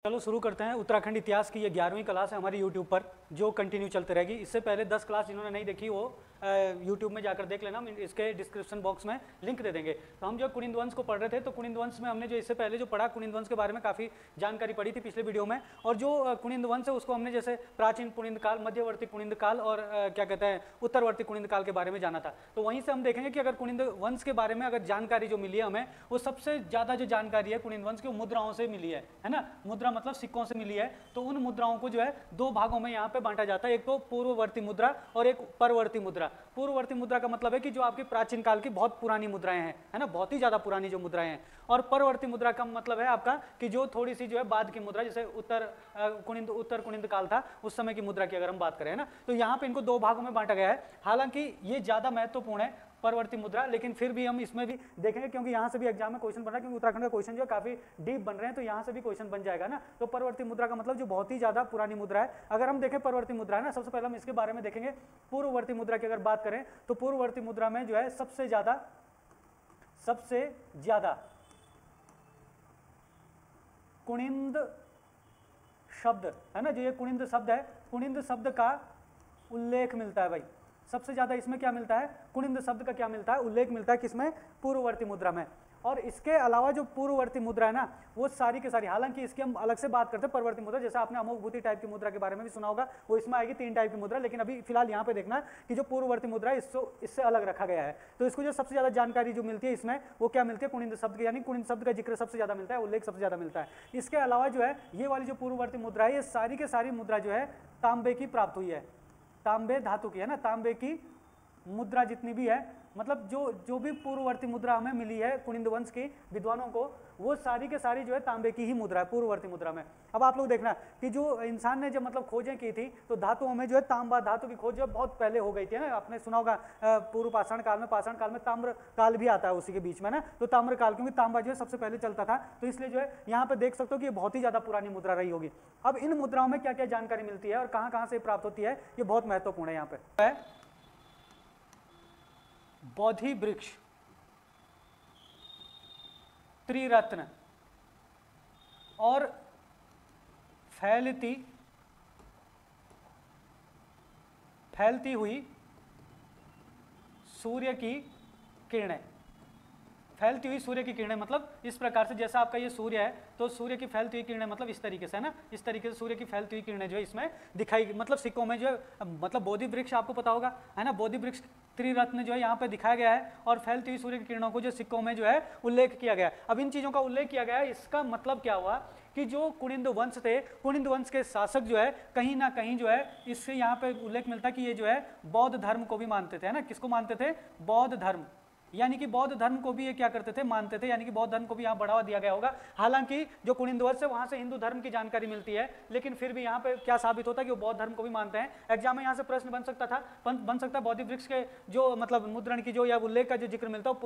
चलो शुरू करते हैं। उत्तराखंड इतिहास की ये 11वीं क्लास है हमारी यूट्यूब पर, जो कंटिन्यू चलते रहेगी। इससे पहले 10 क्लास जिन्होंने नहीं देखी वो यूट्यूब में जाकर देख लेना, हम इसके डिस्क्रिप्शन बॉक्स में लिंक दे देंगे। तो हम जो कुनिंद वंश को पढ़ रहे थे, तो कुनिंद वंश में हमने जो इससे पहले जो पढ़ा, कुनिंद वंश के बारे में काफ़ी जानकारी पढ़ी थी पिछले वीडियो में। और जो कुनिंद वंश है उसको हमने जैसे प्राचीन कुनिंद काल, मध्यवर्ती कुनिंद काल और क्या कहते हैं उत्तरवर्ती कुनिंद काल के बारे में जाना था। तो वहीं से हम देखेंगे कि अगर कुनिंद वंश के बारे में अगर जानकारी जो मिली है हमें, वो सबसे ज़्यादा जो जानकारी है कुनिंद वंश की मुद्राओं से मिली है ना। मुद्रा मतलब सिक्कों से मिली है। तो उन मुद्राओं को जो है दो भागों में यहाँ पे बांटा जाता है, एक तो पूर्ववर्ती मुद्रा और एक परवर्ती मुद्रा। पूर्ववर्ती मुद्रा का मतलब है कि जो आपकी प्राचीन काल की बहुत पुरानी मुद्राएं हैं, है ना, बहुत ही ज्यादा पुरानी जो मुद्राएं हैं। और परवर्ती मुद्रा का मतलब है आपका कि जो थोड़ी सी जो है बाद की मुद्रा, जैसे उत्तर कुनिंद काल था उस समय की मुद्रा की अगर हम बात करें ना, तो यहाँ पे इनको दो भागों में बांटा गया है। हालांकि ये ज्यादा महत्वपूर्ण है परवर्ती मुद्रा, लेकिन फिर भी हम इसमें भी देखेंगे क्योंकि यहाँ से भी एग्जाम में क्वेश्चन बन रहा है, क्योंकि उत्तराखंड का क्वेश्चन जो है काफी डीप बन रहे हैं, तो यहाँ से भी क्वेश्चन बन जाएगा ना। तो परवर्ती मुद्रा का मतलब जो बहुत ही ज्यादा पुरानी मुद्रा है। अगर हम देखें परवर्ती मुद्रा है ना, सबसे पहले हम इसके बारे में देखेंगे। पूर्ववर्ती मुद्रा की अगर बात करें तो पूर्ववर्ती मुद्रा में जो है सबसे ज्यादा कुनिंद शब्द है ना, जो ये कुनिंद शब्द है, कुनिंद शब्द का उल्लेख मिलता है भाई। सबसे ज्यादा इसमें क्या मिलता है, कुनिंद शब्द का क्या मिलता है, उल्लेख मिलता है किसमें, पूर्ववर्ती मुद्रा में। और इसके अलावा जो पूर्ववर्ती मुद्रा है ना, वो सारी की सारी, हालांकि इसकी हम अलग से बात करते हैं परवर्ती मुद्रा, जैसे आपने अमोघभूति टाइप की मुद्रा के बारे में भी सुना होगा, वो इसमें आएगी 3 टाइप की मुद्रा। लेकिन अभी फिलहाल यहाँ पे देखना कि जो पूर्ववर्ती मुद्रा है इससे अलग रखा गया है। तो इसको जो सबसे ज्यादा जानकारी जो मिलती है इसमें, वो क्या मिलती है, कुनिंद शब्द की, यानी कुनिंद शब्द का जिक्र सबसे ज्यादा मिलता है, उल्लेख सबसे ज्यादा मिलता है। इसके अलावा जो है ये वाली जो पूर्ववर्ती मुद्रा है, ये सारी के सारी मुद्रा जो है तांबे की प्राप्त हुई है, तांबे धातु की है ना, तांबे की मुद्रा जितनी भी है, मतलब जो भी पूर्ववर्ती मुद्रा हमें मिली है कुनिंद वंश की विद्वानों को, वो सारी के सारी जो है तांबे की ही मुद्रा है पूर्ववर्ती मुद्रा में। अब आप लोग देखना कि जो इंसान ने जब मतलब खोजें की थी, तो धातुओं में जो है तांबा धातु की खोज जो बहुत पहले हो गई थी ना। आपने सुना होगा पूर्व पाषाण काल में ताम्र काल भी आता है उसी के बीच में ना। तो ताम्र काल, क्योंकि तांबा जो है सबसे पहले चलता था, तो इसलिए जो है यहाँ पे देख सकते हो कि ये बहुत ही ज्यादा पुरानी मुद्रा रही होगी। अब इन मुद्राओं में क्या क्या जानकारी मिलती है और कहाँ कहाँ से प्राप्त होती है, ये बहुत महत्वपूर्ण है। यहाँ पे बोधि वृक्ष, त्रिरत्न और फैलती हुई सूर्य की किरणें। फैलती हुई सूर्य की किरणें मतलब इस प्रकार से, जैसा आपका ये सूर्य है, तो सूर्य की फैलती हुई किरणें मतलब इस तरीके से है ना, इस तरीके से सूर्य की फैलती हुई किरणें जो है इसमें दिखाई, मतलब सिक्कों में जो है, मतलब बोधि वृक्ष आपको पता होगा है ना, बोधि वृक्ष त्रिरत्न जो है यहाँ पे दिखाया गया है, और फैलती हुई सूर्य की किरणों को जो सिक्कों में जो है उल्लेख किया गया है। अब इन चीजों का उल्लेख किया गया है, इसका मतलब क्या हुआ कि जो कुनिंद वंश थे, कुनिंद वंश के शासक जो है कहीं ना कहीं जो है, इससे यहाँ पे उल्लेख मिलता है कि ये जो है बौद्ध धर्म को भी मानते थे, है ना। किसको मानते थे, बौद्ध धर्म, यानी कि बौद्ध धर्म को भी ये क्या करते थे, मानते थे, यानी कि बौद्ध धर्म को भी यहाँ बढ़ावा दिया गया होगा। हालांकि जो कुनिंद वंश है वहां से हिंदू धर्म की जानकारी मिलती है, लेकिन फिर भी यहाँ पे क्या साबित होता है कि वो बौद्ध धर्म को भी मानते हैं। एग्जाम में यहाँ से प्रश्न बन सकता है बौद्धि वृक्ष के जो मतलब मुद्रण की जो या उल्लेख का जो जिक्र मिलता है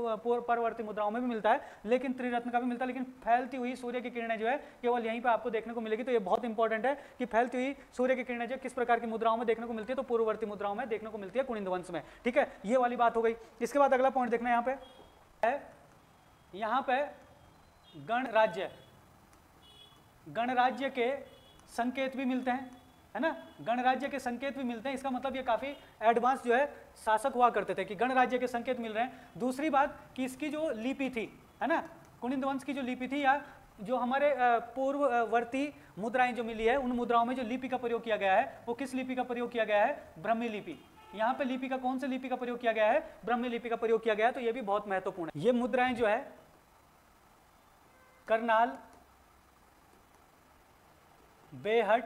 परवर्ती मुद्राओं में भी मिलता है, लेकिन त्रिरत्न का भी मिलता है। लेकिन फैलती हुई सूर्य की किरणें जो है केवल यहीं पर आपको देखने को मिलेगी। तो ये बहुत इंपॉर्टेंट है कि फैलती हुई सूर्य की किरणें जो किस प्रकार की मुद्राओं में देखने को मिलती है, तो पूर्ववर्ती मुद्राओं में देखने को मिलती है कुनिंद वंश में। ठीक है, ये वाली बात हो गई। इसके बाद अगला पॉइंट देखना, यहाँ पे गणराज्य के संकेत भी मिलते हैं, है ना, गणराज्य के संकेत भी मिलते हैं। इसका मतलब ये काफी एडवांस जो है शासक हुआ करते थे कि गणराज्य के संकेत मिल रहे हैं। दूसरी बात कि इसकी जो लिपि थी, है ना, कुनिंद वंश की जो लिपि थी, या जो हमारे पूर्ववर्ती मुद्राएं जो मिली है, उन मुद्राओं में जो लिपि का प्रयोग किया गया है, वो किस लिपि का प्रयोग किया गया है, ब्राह्मी लिपि। यहाँ पे लिपि का कौन सी लिपि का प्रयोग किया गया है, ब्राह्मी लिपि का प्रयोग किया गया है। तो ये भी बहुत महत्वपूर्ण है। ये मुद्राएं जो है करनाल, बेहट,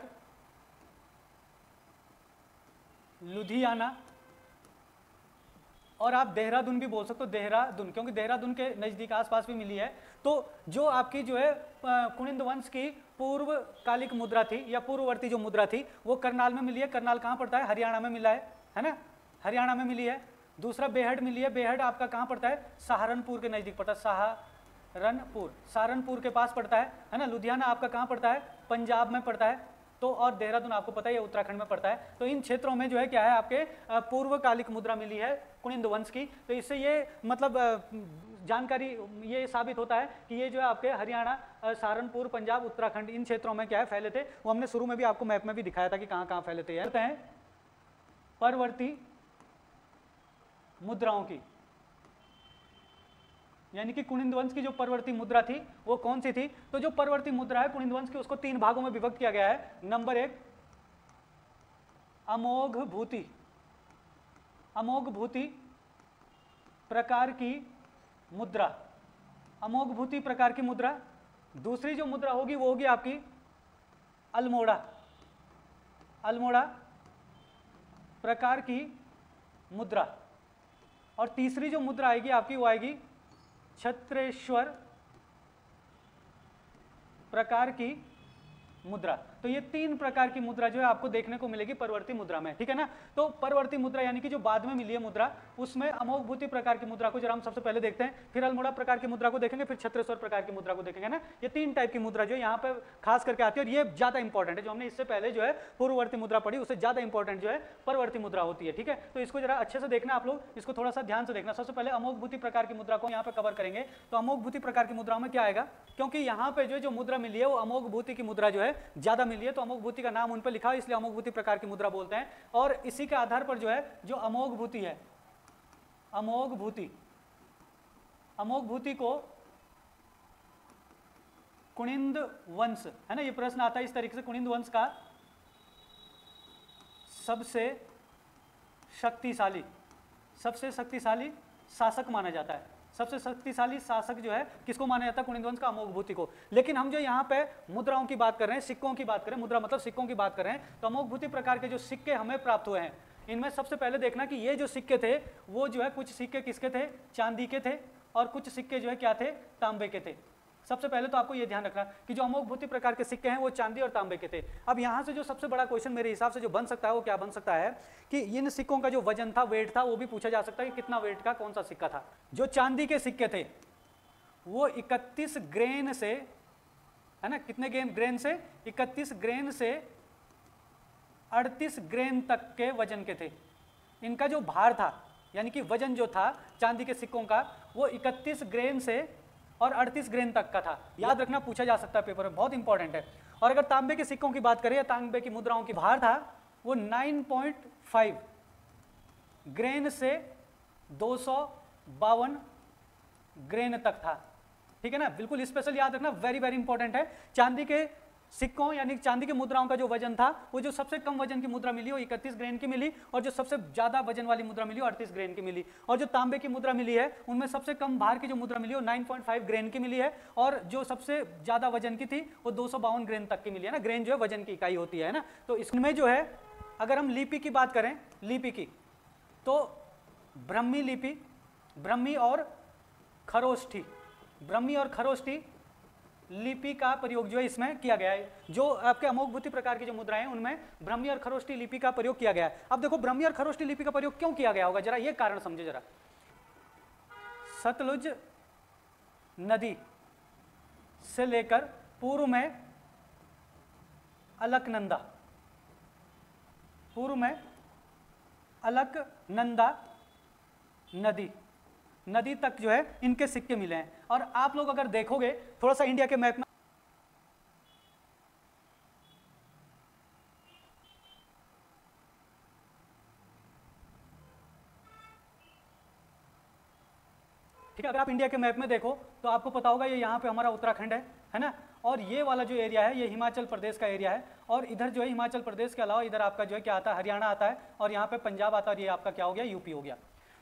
लुधियाना और आप देहरादून भी बोल सकते हो, देहरादून, क्योंकि देहरादून के नजदीक आसपास भी मिली है। तो जो आपकी जो है कुनिंद वंश की पूर्वकालिक मुद्रा थी या पूर्ववर्ती जो मुद्रा थी, वो करनाल में मिली है। करनाल कहाँ पड़ता है, हरियाणा में मिला है ना, हरियाणा में मिली है। दूसरा बेहट मिली है, बेहट आपका कहाँ पड़ता है, सहारनपुर के नजदीक पड़ता है, सहारनपुर के पास पड़ता है ना। लुधियाना आपका कहाँ पड़ता है, पंजाब में पड़ता है। तो और देहरादून आपको पता है ये उत्तराखंड में पड़ता है। तो इन क्षेत्रों में जो है क्या है, आपके पूर्वकालिक मुद्रा मिली है कुनिंद वंश की। तो इससे ये मतलब जानकारी ये साबित होता है कि ये जो है आपके हरियाणा, सहारनपुर, पंजाब, उत्तराखंड, इन क्षेत्रों में क्या है फैले थे। वो हमने शुरू में भी आपको मैप में भी दिखाया था कि कहाँ कहाँ फैले थे। परवर्ती मुद्राओं की, यानी कि कुनिंद वंश की जो परवर्ती मुद्रा थी वो कौन सी थी? तो जो परवर्ती मुद्रा है कुनिंद वंश की, उसको 3 भागों में विभक्त किया गया है। नंबर 1 अमोघ भूति, अमोघ भूति प्रकार की मुद्रा, अमोघ भूति प्रकार की मुद्रा। दूसरी जो मुद्रा होगी वो होगी आपकी अल्मोड़ा, अल्मोड़ा प्रकार की मुद्रा। और तीसरी जो मुद्रा आएगी आपकी वो आएगी छत्रेश्वर प्रकार की मुद्रा। तो ये 3 प्रकार की मुद्रा जो है आपको देखने को मिलेगी परवर्ती मुद्रा में, ठीक है ना। तो परवर्ती मुद्रा यानी कि जो बाद में मिली है मुद्रा, उसमें अमोघ भूति प्रकार की मुद्रा को जरा हम सबसे पहले देखते हैं, फिर अल्मोड़ा प्रकार की मुद्रा को देखेंगे, फिर छत्रेश्वर प्रकार की मुद्रा को देखेंगे ना। ये 3 टाइप की मुद्रा जो है यहाँ पे खास करके आती है, और ये ज्यादा इंपॉर्टेंट है। जो हमने इससे पहले जो है पूर्ववर्ती मुद्रा पढ़ी, उससे ज्यादा इंपॉर्टेंट जो है परवर्ती मुद्रा होती है, ठीक है। तो इसको जरा अच्छे से देखना आप लोग, इसको थोड़ा सा ध्यान से देखना। सबसे पहले अमोघ भूति प्रकार की मुद्रा को यहाँ पे कवर करेंगे। तो अमोघ भूति प्रकार की मुद्रा में क्या आएगा, क्योंकि यहाँ पे जो मुद्रा मिली है वो अमोघ भूति की मुद्रा जो है ज्यादा मिली है, तो अमोघ भूति का नाम उन पर लिखा है, इसलिए अमोघ भूति प्रकार की मुद्रा बोलते हैं। और इसी के आधार पर जो है जो अमोघ भूति है, अमोघ भूति, अमोघ भूति को कुनिंद वंश, है ना, ये प्रश्न आता है इस तरीके से, कुनिंद वंश का सबसे शक्तिशाली, सबसे शक्तिशाली शासक माना जाता है। सबसे शक्तिशाली शासक जो है किसको माना जाता है? कुनिंद वंश का अमोघ भूति को। लेकिन हम जो यहाँ पे मुद्राओं की बात कर रहे हैं, सिक्कों की बात करें, मुद्रा मतलब सिक्कों की बात कर रहे हैं, तो अमोघ भूति प्रकार के जो सिक्के हमें प्राप्त हुए हैं, इनमें सबसे पहले देखना कि ये जो सिक्के थे वो जो है कुछ सिक्के किसके थे? चांदी के थे, और कुछ सिक्के जो है क्या थे? तांबे के थे। सबसे पहले तो आपको ये ध्यान रखना कि जो अमोघ भूति प्रकार के सिक्के हैं वो चांदी और तांबे के थे। अब यहाँ से जो सबसे बड़ा क्वेश्चन मेरे हिसाब से जो बन सकता है वो क्या बन सकता है कि इन सिक्कों का जो वजन था, वेट था, वो भी पूछा जा सकता है कि कितना वेट का कौन सा सिक्का था। जो चांदी के सिक्के थे वो 31 ग्रेन से, है ना, कितने ग्रेन से? 31 ग्रेन से 38 ग्रेन तक के वजन के थे। इनका जो भार था, यानी कि वजन जो था चांदी के सिक्कों का, वो 31 ग्रेन से और 38 ग्रेन तक का था। याद रखना, पूछा जा सकता है पेपर में, बहुत इंपॉर्टेंट है। और अगर तांबे के सिक्कों की बात करें या तांबे की मुद्राओं की, भार था वो 9.5 ग्रेन से 252 ग्रेन तक था, ठीक है ना। बिल्कुल स्पेशल याद रखना, वेरी वेरी इंपॉर्टेंट है। चांदी के सिक्कों यानी चांदी की मुद्राओं का जो वजन था, वो जो सबसे कम वजन की मुद्रा मिली वो 31 ग्रेन की मिली, और जो सबसे ज्यादा वजन वाली मुद्रा मिली वो 38 ग्रेन की मिली। और जो तांबे की मुद्रा मिली है उनमें सबसे कम भार की जो मुद्रा मिली वो 9.5 ग्रेन की मिली है, और जो सबसे ज्यादा वजन की थी वो 252 ग्रेन तक की मिली है ना। ग्रेन जो है वजन की इकाई होती है ना। तो इसमें जो है अगर हम लिपि की बात करें, लिपि की, तो ब्रह्मी लिपि, ब्रह्मी और खरोष्ठी, ब्रह्मी और खरोष्ठी लिपि का प्रयोग जो है इसमें किया गया है। जो आपके अमोघ भूति प्रकार की जो मुद्राएं हैं उनमें ब्रह्मी और खरोष्ठी लिपि का प्रयोग किया गया है। अब देखो ब्रह्मी और खरोष्ठी लिपि का प्रयोग क्यों किया गया होगा, जरा ये कारण समझो जरा। सतलुज नदी से लेकर पूर्व में अलकनंदा, पूर्व में अलकनंदा नदी तक जो है इनके सिक्के मिले हैं। और आप लोग अगर देखोगे थोड़ा सा इंडिया के मैप में, ठीक है, अगर आप इंडिया के मैप में देखो तो आपको पता होगा ये यहाँ पे हमारा उत्तराखंड है ना। और ये वाला जो एरिया है ये हिमाचल प्रदेश का एरिया है, और इधर जो है हिमाचल प्रदेश के अलावा इधर आपका जो है क्या आता है? हरियाणा आता है, और यहाँ पे पंजाब आता है, और ये आपका क्या हो गया? यूपी हो गया।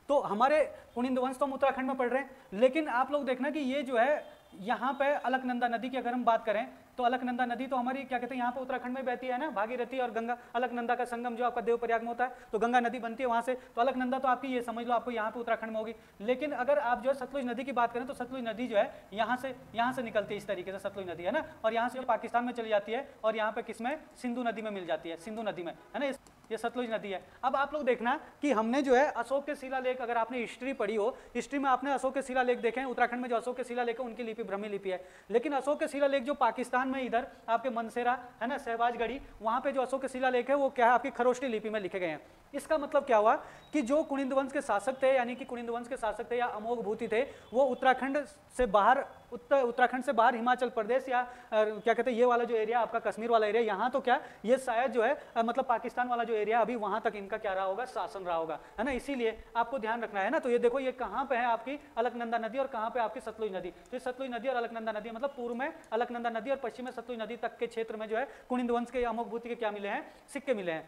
तो हमारे कुनिंद वंश तो हम उत्तराखंड में पढ़ रहे हैं, लेकिन आप लोग देखना कि ये जो है यहाँ पे अलकनंदा नदी की अगर हम बात करें तो अलकनंदा नदी तो हमारी क्या कहते हैं यहाँ पे उत्तराखंड में बहती है ना, भागीरथी और गंगा। अलकनंदा का संगम जो आपका देवप्रयाग में होता है, तो गंगा नदी बनती है वहाँ से, तो अलकनंदा तो आपकी ये समझ लो आपको यहाँ पे उत्तराखंड में होगी। लेकिन अगर आप जो है सतलुज नदी की बात करें तो सतलुज नदी जो है यहाँ से निकलती है इस तरीके से, सतलुज नदी है ना, और यहाँ से पाकिस्तान में चली जाती है, और यहाँ पे किसमें? सिंधु नदी में मिल जाती है, सिंधु नदी में, है ना। ये सतलुज नदी है। अब आप लोग देखना कि हमने जो है अशोक के शिलालेख, अगर आपने हिस्ट्री पढ़ी हो, हिस्ट्री में आपने अशोक के शिलालेख देखे हैं। उत्तराखंड में जो अशोक के शिलालेख है उनकी लिपि ब्राह्मी लिपि है, लेकिन अशोक के शिलालेख जो पाकिस्तान में इधर आपके मनसेरा है ना, शहबाजगढ़ी, वहाँ पे जो अशोक के शिलालेख है वो क्या है, आपकी खरोष्टी लिपि में लिखे गए हैं। इसका मतलब क्या हुआ कि जो कुनिंद वंश के शासक थे, यानी कि कुनिंद वंश के शासक थे या अमोघ भूति थे, वो उत्तराखंड से बाहर, उत्तराखंड से बाहर हिमाचल प्रदेश या क्या कहते हैं ये वाला जो एरिया आपका कश्मीर वाला एरिया, यहाँ तो क्या ये शायद जो है मतलब पाकिस्तान वाला जो एरिया अभी, वहां तक इनका क्या रहा होगा, शासन रहा होगा, है ना। इसीलिए आपको ध्यान रखना है ना। तो ये देखो ये कहाँ पे है आपकी अलकनंदा नदी और कहाँ पे आपकी सतलुज नदी। तो सतलुज नदी और अलकनंदा नदी मतलब पूर्व में अलकनंदा नदी और पश्चिम में सतलुज नदी तक के क्षेत्र में जो है कुनिंद वंश के अमोघ भूति के क्या मिले हैं, सिक्के मिले हैं।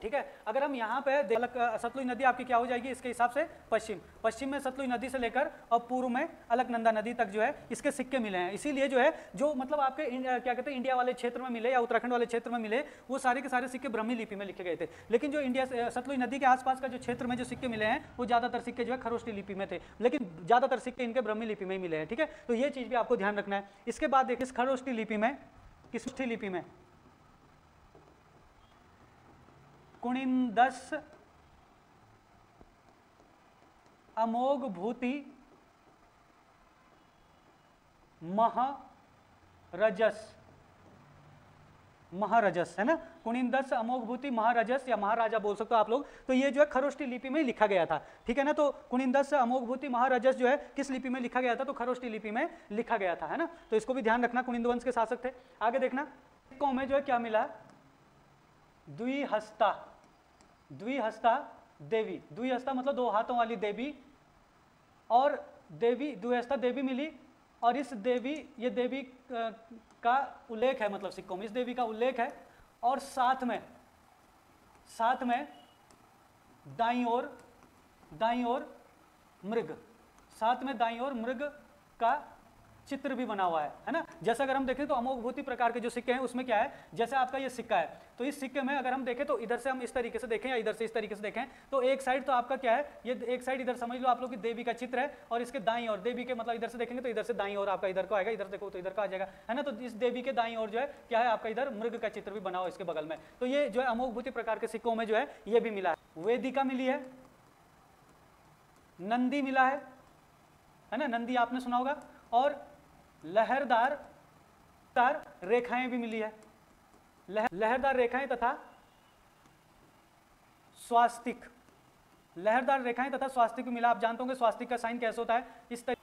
ठीक है, अगर हम यहाँ पे सतलुज नदी आपकी क्या हो जाएगी इसके हिसाब से पश्चिम में सतलुज नदी से लेकर और पूर्व में अलकनंदा नदी तक जो है इसके सिक्के मिले हैं। इसीलिए जो है जो मतलब आपके क्या कहते हैं इंडिया वाले क्षेत्र में मिले या उत्तराखंड वाले क्षेत्र में मिले, वो सारे के सारे सिक्के ब्राह्मी लिपि में लिखे गए थे। लेकिन जो इंडिया सतलुज नदी के आसपास का जो क्षेत्र में जो सिक्के मिले हैं वो ज़्यादातर सिक्के जो है खरोष्टी लिपि में थे, लेकिन ज़्यादातर सिक्के इनके ब्राह्मी लिपि में ही मिले हैं। ठीक है, तो ये चीज़ भी आपको ध्यान रखना है। इसके बाद देखिए इस खरोष्टी लिपि में, किस लिपि में, कुनिंदस अमोघ भूति महारजस है ना, कुनिंदस अमोघ भूति महारजस या महाराजा बोल सकते हो आप लोग। तो ये जो है खरोष्टी लिपि में लिखा गया था। ठीक है ना, तो कुनिंदस अमोघ भूति महारजस जो है किस लिपि में लिखा गया था, तो खरोष्टी लिपि में लिखा गया था, है ना। तो इसको भी ध्यान रखना, कुनिंद वंश के शासक थे। आगे देखना सिक्कों में जो है क्या मिला, द्विहस्ता देवी, द्विहस्ता मतलब दो हाथों वाली देवी, और देवी द्विहस्ता देवी मिली। और इस देवी, ये देवी का उल्लेख है, मतलब सिक्कों में इस देवी का उल्लेख है। और साथ में दाईं ओर मृग, साथ में दाईं ओर मृग का चित्र भी बना हुआ है ना। जैसे अगर हम देखें तो अमोघ भूति प्रकार के जो सिक्के हैं उसमें क्या है, जैसे आपका ये सिक्का है, तो इस सिक्के में अगर हम देखें तो इधर से हम इस तरीके से देखें या इधर से इस तरीके से देखें, तो एक साइड तो आपका क्या है, ये एक साइड इधर समझ लो आप लोग की देवी का चित्र है, और इसके दाईं ओर देवी के मतलब इधर से देखेंगे तो इधर से दाईं ओर आपका इधर को आएगा, इधर देखो तो इधर का आ जाएगा, है ना। तो इस देवी के दाईं ओर जो है क्या है आपका इधर मृग का चित्र भी बना हुआ इसके बगल में। तो ये जो है अमोघ भूति प्रकार के सिक्कों में जो है ये भी मिला है। वेदिका मिली है, नंदी मिला है ना, नंदी आपने सुना होगा, और लहरदार रेखाएं भी मिली है, लहरदार रेखाएं तथा स्वास्तिक, लहरदार रेखाएं तथा स्वास्तिक भी मिला। आप जानते होंगे स्वास्तिक का साइन कैसे होता है, इस तरह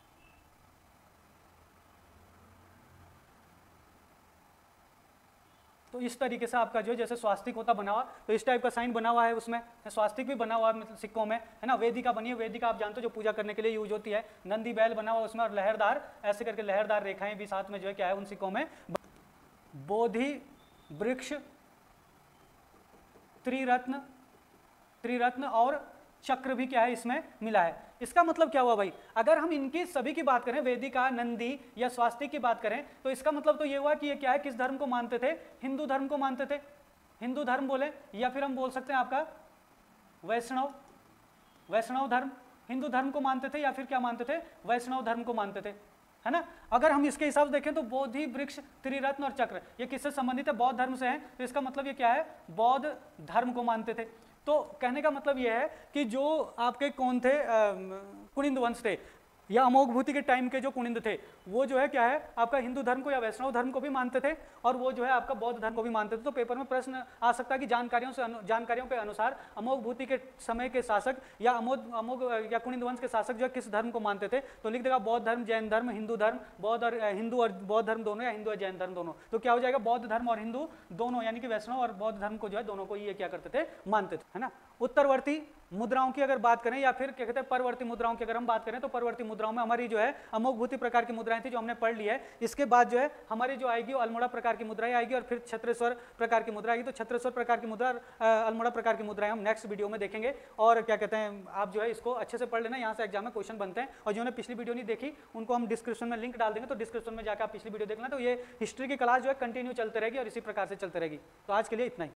तो इस तरीके से आपका जो है जैसे स्वास्तिक होता बना हुआ, तो इस टाइप का साइन बना हुआ है उसमें, स्वास्तिक भी बना हुआ है मतलब सिक्कों में, है ना। वेदिका बनी है, वेदिका आप जानते हो जो पूजा करने के लिए यूज होती है। नंदी बैल बना हुआ उसमें, और लहरदार ऐसे करके लहरदार रेखाएं भी साथ में जो है क्या है उन सिक्कों में। बोधि वृक्ष, त्रिरत्न और चक्र भी क्या है इसमें मिला है। इसका मतलब क्या हुआ भाई, अगर हम इनकी सभी की बात करें, वेदिका, नंदी या स्वास्तिक की बात करें, तो इसका मतलब तो ये हुआ कि ये क्या है, किस धर्म को मानते थे, हिंदू धर्म को मानते थे, हिंदू धर्म बोले, या फिर हम बोल सकते हैं आपका वैष्णव धर्म, हिंदू धर्म को मानते थे, या फिर क्या मानते थे, वैष्णव धर्म को मानते थे, है ना। अगर हम इसके हिसाब से देखें तो बोधि वृक्ष, त्रिरत्न और चक्र ये किससे संबंधित है, बौद्ध धर्म से है। तो इसका मतलब ये क्या है, बौद्ध धर्म को मानते थे। तो कहने का मतलब ये है कि जो आपके कौन थे, कुनिंद वंश थे या अमोघ भूति के टाइम के जो कुनिंद थे, वो जो है क्या है आपका हिंदू धर्म को या वैष्णव धर्म को भी मानते थे, और वो जो है आपका बौद्ध धर्म को भी मानते थे। तो पेपर में प्रश्न आ सकता है कि जानकारियों के अनुसार अमोघ भूति के समय के शासक या अमोघ या कुनिंद वंश के शासक जो है किस धर्म को मानते थे, तो लिख देगा बौद्ध धर्म, जैन धर्म, हिंदू धर्म, हिंदू और बौद्ध धर्म दोनों, या हिंदू और जैन धर्म दोनों। तो क्या हो जाएगा, बौद्ध धर्म और हिंदू दोनों, यानी कि वैष्णव और बौद्ध धर्म को जो है दोनों को ये क्या करते थे, मानते थे, है ना। उत्तरवर्ती मुद्राओं की अगर बात करें या फिर क्या कहते हैं परवर्ती मुद्राओं की अगर हम बात करें, तो परवर्ती मुद्राओं में हमारी जो है अमोघ भूति प्रकार की मुद्राएं थी जो हमने पढ़ ली है। इसके बाद जो है हमारी जो आएगी वो अल्मोड़ा प्रकार की मुद्राएं आएगी, और फिर छत्रेश्वर प्रकार की मुद्रा आएगी। तो छत्रेश्वर प्रकार की मुद्रा, अल्मोड़ा प्रकार की मुद्राएं हम नेक्स्ट वीडियो में देखेंगे। और क्या कहते हैं आप जो है इसको अच्छे से पढ़ लेना, यहाँ से एग्जाम में क्वेश्चन बनते हैं। और जिन्होंने पिछली वीडियो नहीं देखी उनको हम डिस्क्रिप्शन में लिंक डाल देंगे, तो डिस्क्रिप्शन में जाकर आप पिछली वीडियो देखना। तो ये हिस्ट्री की क्लास जो है कंटिन्यू चलते रहेगी और इसी प्रकार से चलते रहेगी। तो आज के लिए इतना ही।